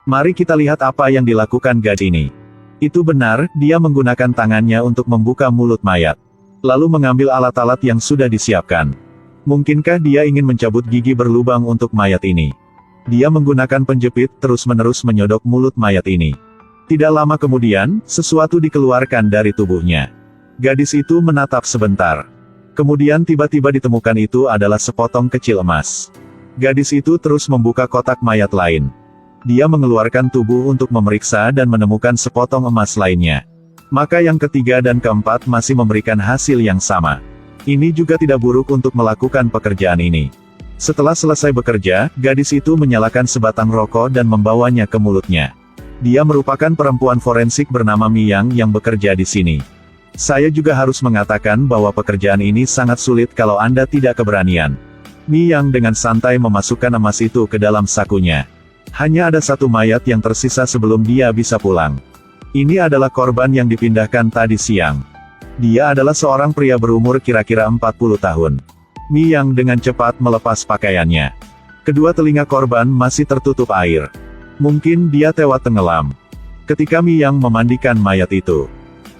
Mari kita lihat apa yang dilakukan gadis ini. Itu benar, dia menggunakan tangannya untuk membuka mulut mayat. Lalu mengambil alat-alat yang sudah disiapkan. Mungkinkah dia ingin mencabut gigi berlubang untuk mayat ini? Dia menggunakan penjepit terus-menerus menyodok mulut mayat ini. Tidak lama kemudian, sesuatu dikeluarkan dari tubuhnya. Gadis itu menatap sebentar. Kemudian tiba-tiba ditemukan itu adalah sepotong kecil emas. Gadis itu terus membuka kotak mayat lain. Dia mengeluarkan tubuh untuk memeriksa dan menemukan sepotong emas lainnya. Maka yang ketiga dan keempat masih memberikan hasil yang sama. Ini juga tidak buruk untuk melakukan pekerjaan ini. Setelah selesai bekerja, gadis itu menyalakan sebatang rokok dan membawanya ke mulutnya. Dia merupakan perempuan forensik bernama Miyang yang bekerja di sini. Saya juga harus mengatakan bahwa pekerjaan ini sangat sulit kalau Anda tidak keberanian. Miyang dengan santai memasukkan emas itu ke dalam sakunya. Hanya ada satu mayat yang tersisa sebelum dia bisa pulang. Ini adalah korban yang dipindahkan tadi siang. Dia adalah seorang pria berumur kira-kira 40 tahun. Miyang dengan cepat melepas pakaiannya. Kedua telinga korban masih tertutup air. Mungkin dia tewas tenggelam. Ketika Miyang memandikan mayat itu,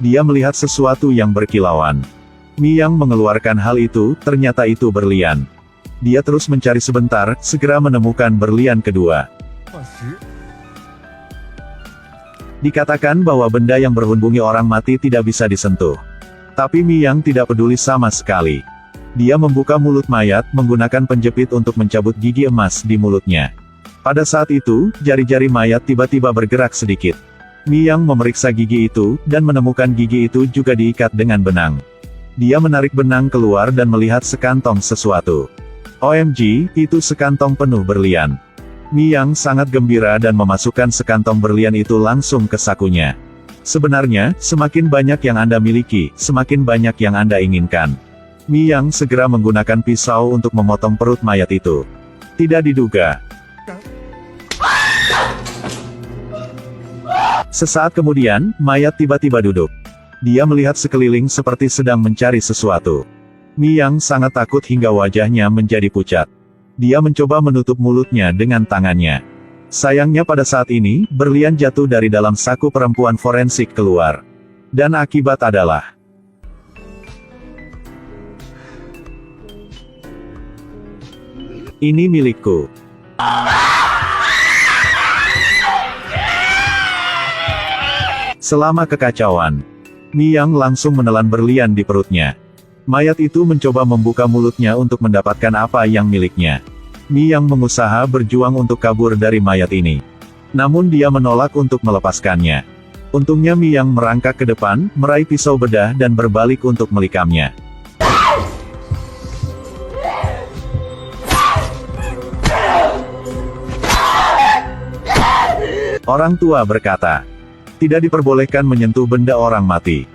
dia melihat sesuatu yang berkilauan. Miyang mengeluarkan hal itu, ternyata itu berlian. Dia terus mencari sebentar, segera menemukan berlian kedua. Dikatakan bahwa benda yang berhubungi orang mati tidak bisa disentuh. Tapi Miyang tidak peduli sama sekali. Dia membuka mulut mayat, menggunakan penjepit untuk mencabut gigi emas di mulutnya. Pada saat itu, jari-jari mayat tiba-tiba bergerak sedikit. Miyang memeriksa gigi itu, dan menemukan gigi itu juga diikat dengan benang. Dia menarik benang keluar dan melihat sekantong sesuatu. OMG, itu sekantong penuh berlian. Miyang sangat gembira dan memasukkan sekantong berlian itu langsung ke sakunya. Sebenarnya, semakin banyak yang Anda miliki, semakin banyak yang Anda inginkan. Miyang segera menggunakan pisau untuk memotong perut mayat itu. Tidak diduga. Sesaat kemudian, mayat tiba-tiba duduk. Dia melihat sekeliling seperti sedang mencari sesuatu. Miyang sangat takut hingga wajahnya menjadi pucat. Dia mencoba menutup mulutnya dengan tangannya. Sayangnya pada saat ini, berlian jatuh dari dalam saku perempuan forensik keluar. Dan akibat adalah... Ini milikku. Selama kekacauan, Miyang langsung menelan berlian di perutnya. Mayat itu mencoba membuka mulutnya untuk mendapatkan apa yang miliknya. Miyang mengusaha berjuang untuk kabur dari mayat ini. Namun dia menolak untuk melepaskannya. Untungnya Miyang merangkak ke depan, meraih pisau bedah dan berbalik untuk melikamnya. Orang tua berkata, tidak diperbolehkan menyentuh benda orang mati.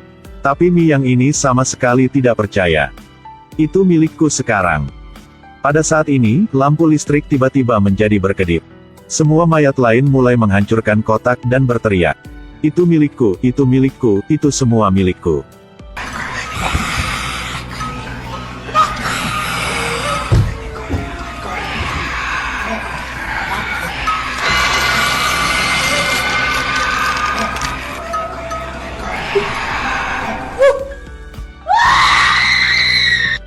Tapi Miyang ini sama sekali tidak percaya. Itu milikku sekarang. Pada saat ini, lampu listrik tiba-tiba menjadi berkedip. Semua mayat lain mulai menghancurkan kotak dan berteriak. Itu milikku, itu milikku, itu semua milikku.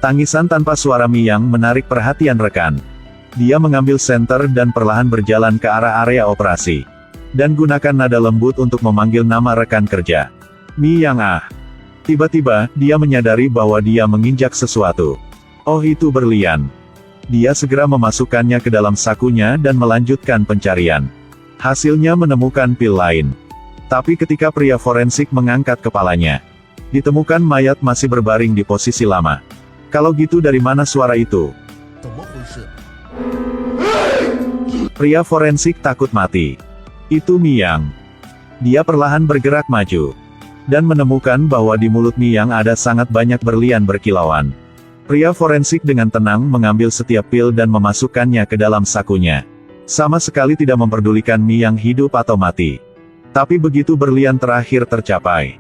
Tangisan tanpa suara Miyang menarik perhatian rekan. Dia mengambil senter dan perlahan berjalan ke arah area operasi. Dan gunakan nada lembut untuk memanggil nama rekan kerja. Miyang ah. Tiba-tiba, dia menyadari bahwa dia menginjak sesuatu. Oh itu berlian. Dia segera memasukkannya ke dalam sakunya dan melanjutkan pencarian. Hasilnya menemukan pil lain. Tapi ketika pria forensik mengangkat kepalanya, ditemukan mayat masih berbaring di posisi lama. Kalau gitu dari mana suara itu? Pria forensik takut mati. Itu Miyang. Dia perlahan bergerak maju. Dan menemukan bahwa di mulut Miyang ada sangat banyak berlian berkilauan. Pria forensik dengan tenang mengambil setiap pil dan memasukkannya ke dalam sakunya. Sama sekali tidak memperdulikan Miyang hidup atau mati. Tapi begitu berlian terakhir tercapai,